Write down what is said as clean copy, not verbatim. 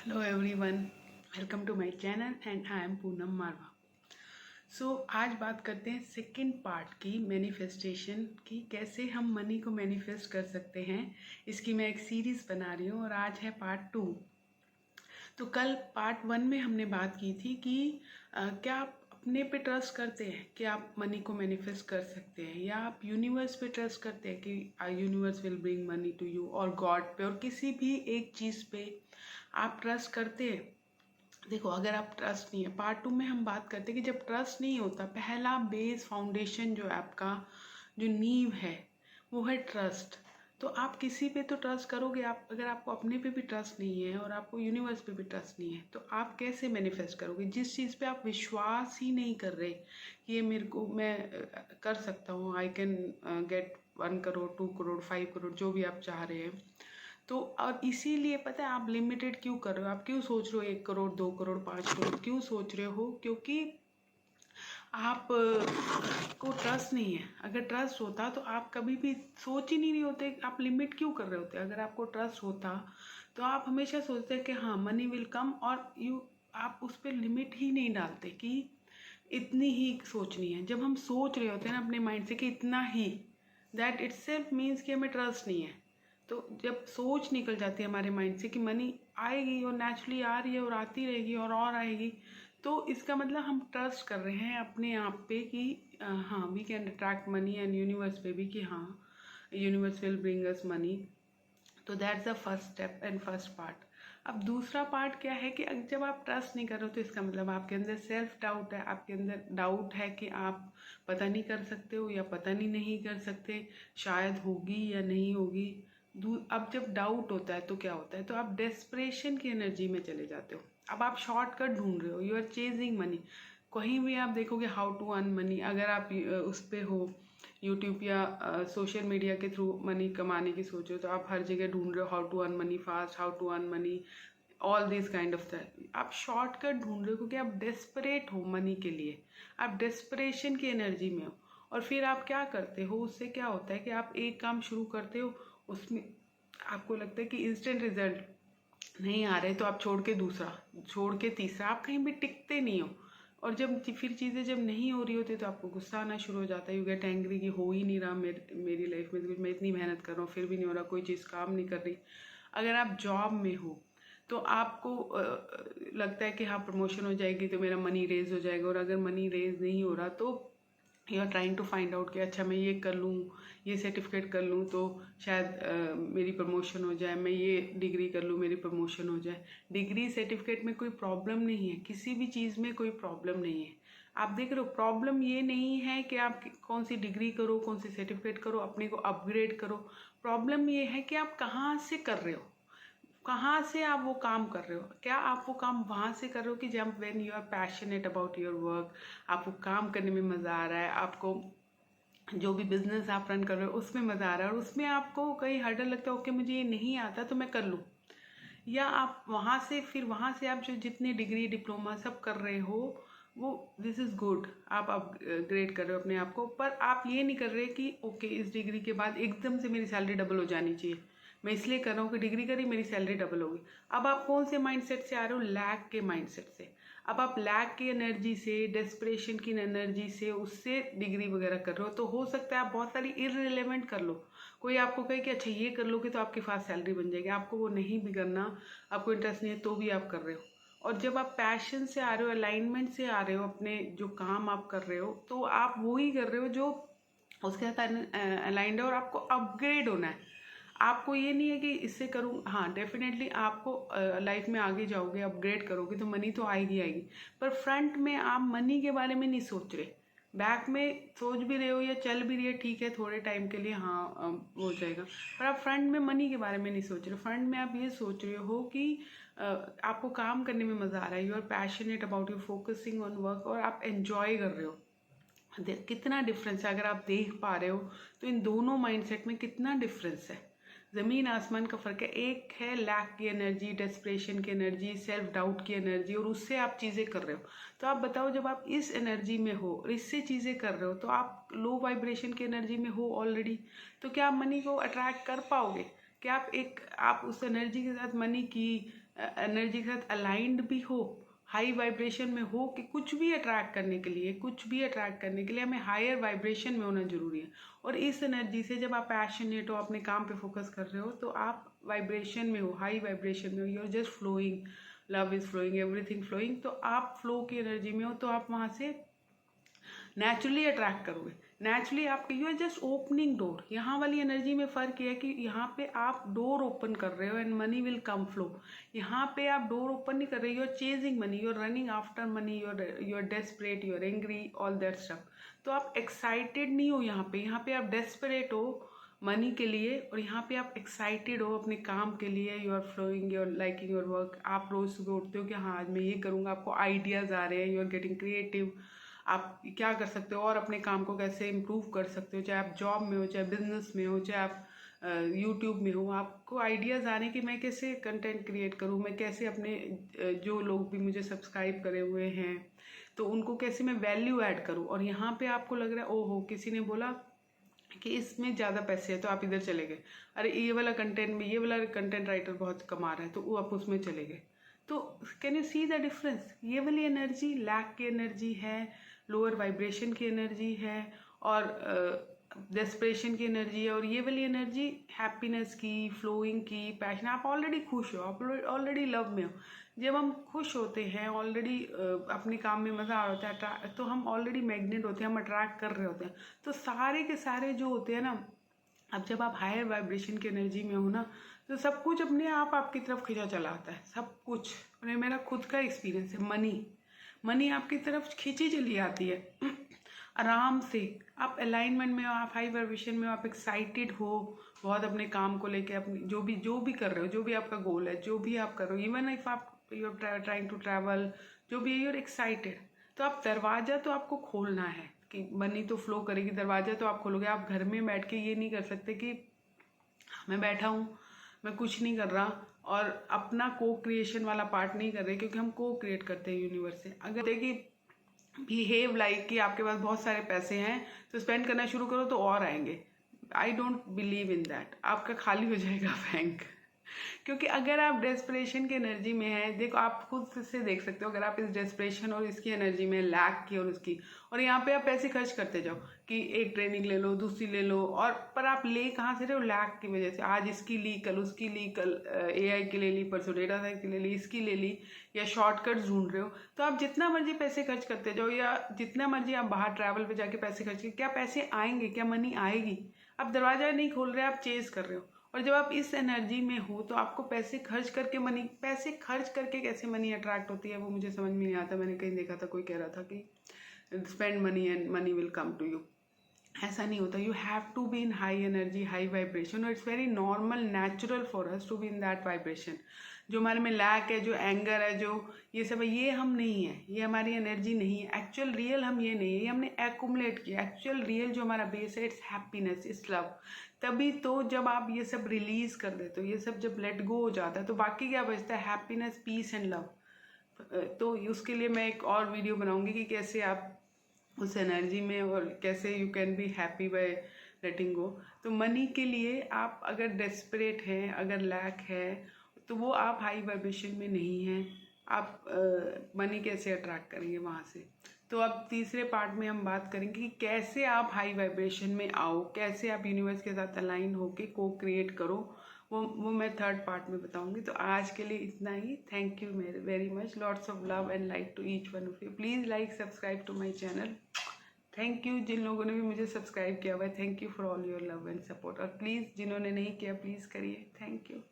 Hello everyone, welcome to my channel and I am Poonam मारवा। आज बात करते हैं सेकंड पार्ट की मैनिफेस्टेशन की, कैसे हम मनी को मैनिफेस्ट कर सकते हैं। इसकी मैं एक सीरीज़ बना रही हूँ और आज है पार्ट 2। तो कल पार्ट 1 में हमने बात की थी कि क्या आप अपने पे ट्रस्ट करते हैं कि आप मनी को मैनिफेस्ट कर सकते हैं, या आप यूनिवर्स पे ट्रस्ट करते हैं कि universe will bring money to you, और गॉड पे, और किसी भी एक चीज़ पे आप ट्रस्ट करते हैं। देखो, अगर आप ट्रस्ट नहीं है, पार्ट 2 में हम बात करते हैं कि जब ट्रस्ट नहीं होता, पहला बेस फाउंडेशन जो है आपका, जो नींव है, वो है ट्रस्ट। तो आप किसी पे तो ट्रस्ट करोगे। आप अगर आपको अपने पे भी ट्रस्ट नहीं है और आपको यूनिवर्स पे भी ट्रस्ट नहीं है, तो आप कैसे मैनिफेस्ट करोगे जिस चीज़ पे आप विश्वास ही नहीं कर रहे कि ये मेरे को, मैं कर सकता हूँ, I can get 1 crore 2 crore 5 crore, जो भी आप चाह रहे हैं। तो और इसीलिए पता है आप लिमिटेड क्यों कर रहे हो, आप क्यों सोच रहे हो 1 करोड़ 2 करोड़ 5 करोड़ क्यों सोच रहे हो? क्योंकि आप को ट्रस्ट नहीं है। अगर ट्रस्ट होता तो आप कभी भी सोच ही नहीं होते। आप लिमिट क्यों कर रहे होते? अगर आपको ट्रस्ट होता तो आप हमेशा सोचते कि हाँ, मनी विल कम, और आप उस पर लिमिट ही नहीं डालते कि इतनी ही सोचनी है। जब हम सोच रहे होते हैं ना अपने माइंड से कि इतना ही, दैट इटसेल्फ मीन्स कि हमें ट्रस्ट नहीं है। तो जब सोच निकल जाती है हमारे माइंड से कि मनी आएगी, और नेचुरली आ रही है और आती रहेगी और आएगी, तो इसका मतलब हम ट्रस्ट कर रहे हैं अपने आप पे कि हाँ, we can attract money, and universe पे भी कि हाँ, universe will bring us money. तो that's the first step and first part. अब दूसरा पार्ट क्या है कि जब आप ट्रस्ट नहीं कर रहे हो, तो इसका मतलब आपके अंदर सेल्फ डाउट है, आपके अंदर डाउट है कि आप पता नहीं कर सकते हो, या पता नहीं कर सकते, शायद होगी या नहीं होगी। अब जब डाउट होता है तो क्या होता है, तो आप डेस्परेशन की एनर्जी में चले जाते हो। अब आप शॉर्टकट ढूंढ रहे हो, यू आर चेजिंग मनी। कहीं भी आप देखोगे हाउ टू अर्न मनी, अगर आप उस पर हो यूट्यूब या सोशल मीडिया के थ्रू मनी कमाने की सोच रहे हो, तो आप हर जगह ढूंढ रहे हो how to earn money fast, how to earn money, all this kind of आप शॉर्टकट ढूंढ रहे हो क्योंकि आप डेस्परेट हो मनी के लिए। आप डेस्परेशन की एनर्जी में हो, और फिर आप क्या करते हो, उससे क्या होता है कि आप एक काम शुरू करते हो, उसमें आपको लगता है कि इंस्टेंट रिजल्ट नहीं आ रहे, तो आप छोड़ के दूसरा, छोड़ के तीसरा, आप कहीं भी टिकते नहीं हो। और जब फिर चीज़ें जब नहीं हो रही होती, तो आपको गुस्सा आना शुरू हो जाता है, यू गेट एंग्री कि हो ही नहीं रहा मेरी लाइफ में कुछ, मैं इतनी मेहनत कर रहा हूँ फिर भी नहीं हो रहा, कोई चीज़ काम नहीं कर रही। अगर आप जॉब में हो तो आपको लगता है कि हाँ, प्रमोशन हो जाएगी तो मेरा मनी रेज हो जाएगा, और अगर मनी रेज नहीं हो रहा तो you are trying to find out कि अच्छा, मैं ये कर लूँ, ये सर्टिफिकेट कर लूँ तो शायद मेरी प्रमोशन हो जाए, मैं ये डिग्री कर लूँ मेरी प्रमोशन हो जाए। डिग्री सर्टिफिकेट में कोई प्रॉब्लम नहीं है, किसी भी चीज़ में कोई प्रॉब्लम नहीं है। आप देख रहे हो, प्रॉब्लम ये नहीं है कि आप कौन सी डिग्री करो, कौन सी सर्टिफिकेट करो, अपने को अपग्रेड करो। प्रॉब्लम ये है कि आप कहाँ से कर रहे हो, कहाँ से आप वो काम कर रहे हो। क्या आप वो काम वहाँ से कर रहे हो कि जब when you are passionate about your work, आपको काम करने में मज़ा आ रहा है, आपको जो भी बिजनेस आप रन कर रहे हो उसमें मज़ा आ रहा है, और उसमें आपको कहीं हर्डल लगता है, ओके मुझे ये नहीं आता तो मैं कर लूँ। या आप वहाँ से, फिर वहाँ से आप जो जितने डिग्री डिप्लोमा सब कर रहे हो, वो दिस इज़ गुड, आप अपग्रेड कर रहे हो अपने आप को, पर आप ये नहीं कर रहे कि ओके, इस डिग्री के बाद एकदम से मेरी सैलरी डबल हो जानी चाहिए, मैं इसलिए कर रहा हूँ कि डिग्री करी मेरी सैलरी डबल होगी। अब आप कौन से माइंडसेट से आ रहे हो? लैक के माइंडसेट से। अब आप लैक की एनर्जी से, डेस्परेशन की एनर्जी से उससे डिग्री वगैरह कर रहे हो, तो हो सकता है आप बहुत सारी इररिलेवेंट कर लो। कोई आपको कहे कि अच्छा ये कर लोगे तो आपके पास सैलरी बन जाएगी, आपको वो नहीं भी करना, आपको इंटरेस्ट नहीं है, तो भी आप कर रहे हो। और जब आप पैशन से आ रहे हो, अलाइनमेंट से आ रहे हो, अपने जो काम आप कर रहे हो, तो आप वो ही कर रहे हो जो उसके साथ अलाइंड है, और आपको अपग्रेड होना है। आपको ये नहीं है कि इससे करूँ, हाँ डेफिनेटली आपको लाइफ में आगे जाओगे, अपग्रेड करोगे तो मनी तो आएगी आएगी, पर फ्रंट में आप मनी के बारे में नहीं सोच रहे। बैक में सोच भी रहे हो या चल भी रही है, ठीक है थोड़े टाइम के लिए, हाँ हो जाएगा, पर आप फ्रंट में मनी के बारे में नहीं सोच रहे। फ्रंट में आप ये सोच रहे हो कि आपको काम करने में मज़ा आ रहा है, you are passionate about, you focusing on work, और आप एंजॉय कर रहे हो। कितना डिफरेंस है, अगर आप देख पा रहे हो तो इन दोनों माइंडसेट में कितना डिफरेंस है, ज़मीन आसमान का फ़र्क है। एक है लैक की एनर्जी, डेस्परेशन की एनर्जी, सेल्फ डाउट की एनर्जी, और उससे आप चीज़ें कर रहे हो। तो आप बताओ, जब आप इस एनर्जी में हो और इससे चीज़ें कर रहे हो, तो आप लो वाइब्रेशन की एनर्जी में हो ऑलरेडी, तो क्या आप मनी को अट्रैक्ट कर पाओगे? क्या आप उस एनर्जी के साथ मनी की एनर्जी के साथ अलाइंड भी हो, हाई वाइब्रेशन में हो, कि कुछ भी अट्रैक्ट करने के लिए हमें हायर वाइब्रेशन में होना जरूरी है। और इस एनर्जी से जब आप पैशनेट हो, अपने काम पे फोकस कर रहे हो, तो आप वाइब्रेशन में हो, हाई वाइब्रेशन में हो, you are just flowing, love is flowing, everything flowing. तो आप फ्लो की एनर्जी में हो, तो आप वहाँ से नेचुरली अट्रैक्ट करोगे। नेचुरली आप you are just opening door. यहाँ वाली एनर्जी में फ़र्क ये है कि यहाँ पे आप डोर ओपन कर रहे हो and money will come flow. यहाँ पे आप डोर ओपन नहीं कर रहे, you are chasing money, you are running after money, you are desperate, you are angry, all that stuff. तो आप एक्साइटेड नहीं हो यहाँ पे आप डेस्परेट हो मनी के लिए, और यहाँ पे आप एक्साइटेड हो अपने काम के लिए। You are flowing, you are liking your work. आप रोज सुबह उठते हो कि हाँ आज मैं ये करूँगा, आपको आइडियाज़ आ रहे हैं, यू आर गेटिंग क्रिएटिव। आप क्या कर सकते हो और अपने काम को कैसे इम्प्रूव कर सकते हो, चाहे आप जॉब में हो, चाहे बिजनेस में हो, चाहे आप यूट्यूब में हो। आपको आइडियाज़ आने कि मैं कैसे कंटेंट क्रिएट करूँ, मैं कैसे अपने जो लोग भी मुझे सब्सक्राइब करे हुए हैं तो उनको कैसे मैं वैल्यू ऐड करूँ। और यहाँ पे आपको लग रहा है ओहो किसी ने बोला कि इसमें ज़्यादा पैसे है तो आप इधर चले गए, अरे ये वाला कंटेंट में ये वाला कंटेंट राइटर बहुत कमा रहा है तो वो आप उसमें चले गए। तो can you see the difference? ये वाली एनर्जी लैक की एनर्जी है, लोअर वाइब्रेशन की एनर्जी है और डेस्परेशन की एनर्जी है। और ये वाली एनर्जी हैप्पीनेस की, फ्लोइंग की, पैशन। आप ऑलरेडी खुश हो, आप ऑलरेडी लव में हो। जब हम खुश होते हैं ऑलरेडी, अपने काम में मज़ा आ रहा होता है, तो हम ऑलरेडी मैग्नेट होते हैं, हम अट्रैक्ट कर रहे होते हैं। तो सारे के सारे जो होते हैं ना, अब जब आप हायर वाइब्रेशन की एनर्जी में हो ना, तो सब कुछ अपने आप आपकी तरफ खींचा चला आता है, सब कुछ। और ये मेरा खुद का एक्सपीरियंस है। मनी आपकी तरफ खींची चली आती है आराम से। आप अलाइनमेंट में हो, आप हाई वाइब्रेशन में हो, आप एक्साइटेड हो बहुत अपने काम को लेके, अपनी जो भी कर रहे हो, जो भी आपका गोल है, जो भी आप कर रहे हो, इवन इफ आप you are trying to travel, जो भी है यू आर एक्साइटेड। तो आप दरवाज़ा तो आपको खोलना है कि मनी तो फ्लो करेगी, दरवाज़ा तो आप खोलोगे। आप घर में बैठ के ये नहीं कर सकते कि मैं बैठा हूँ, मैं कुछ नहीं कर रहा और अपना को क्रिएशन वाला पार्ट नहीं कर रहे, क्योंकि हम को क्रिएट करते हैं यूनिवर्स से। अगर देखिए बिहेव लाइक कि आपके पास बहुत सारे पैसे हैं तो स्पेंड करना शुरू करो तो और आएंगे। I don't believe in that. आपका खाली हो जाएगा बैंक। क्योंकि अगर आप डेस्परेशन की एनर्जी में हैं, देखो आप खुद से देख सकते हो, अगर आप इस डेस्परेशन और इसकी एनर्जी में, लैक की और उसकी, और यहाँ पे आप पैसे खर्च करते जाओ कि एक ट्रेनिंग ले लो, दूसरी ले लो, और पर आप ले कहाँ से रहे हो? लैक की वजह से। आज इसकी ली, कल उसकी ली, कल AI की ले ली, परसों डेटा साइंस की ले ली, इसकी ले ली, या शॉर्टकट ढूंढ रहे हो। तो आप जितना मर्जी पैसे खर्च करते जाओ, या जितना मर्जी आप बाहर ट्रैवल पे जाके पैसे खर्च करें, क्या पैसे आएंगे? क्या मनी आएगी? आप दरवाजा नहीं खोल रहे, आप चेज कर रहे हो। और जब आप इस एनर्जी में हो तो आपको पैसे खर्च करके कैसे मनी अट्रैक्ट होती है वो मुझे समझ में नहीं आता। मैंने कहीं देखा था, कोई कह रहा था कि spend money and money will come to you. ऐसा नहीं होता। You have to be in high energy, high vibration, और it's very normal, natural for us to be in that vibration. जो हमारे में लैक है, जो एंगर है, जो ये सब है, ये हम नहीं है, ये हमारी एनर्जी नहीं है। एक्चुअल रियल हम ये नहीं है, ये हमने एक्यूमुलेट किया। एक्चुअल रियल जो हमारा बेस है, इट्स हैप्पीनेस, इट्स लव। तभी तो जब आप ये सब रिलीज कर देते हो, ये सब जब लेट गो हो जाता है, तो बाकी क्या बचता है? Happiness, peace and love. तो उसके लिए मैं एक और वीडियो बनाऊंगी कि कैसे आप उस एनर्जी में, और कैसे you can be happy by letting go. तो मनी के लिए आप अगर डेस्परेट हैं, अगर लैक है, तो वो आप हाई वाइब्रेशन में नहीं हैं। आप मनी कैसे अट्रैक्ट करेंगे वहाँ से? तो अब तीसरे पार्ट में हम बात करेंगे कि कैसे आप हाई वाइब्रेशन में आओ, कैसे आप यूनिवर्स के साथ अलाइन होके को क्रिएट करो। वो मैं थर्ड पार्ट में बताऊंगी। तो आज के लिए इतना ही। Thank you very much. Lots of love and like to each one of you. Please like, subscribe to my channel. Thank you जिन लोगों ने भी मुझे सब्सक्राइब किया हुआ है। Thank you for all your love and support. और please जिन्होंने नहीं किया, प्लीज़ करिए। Thank you.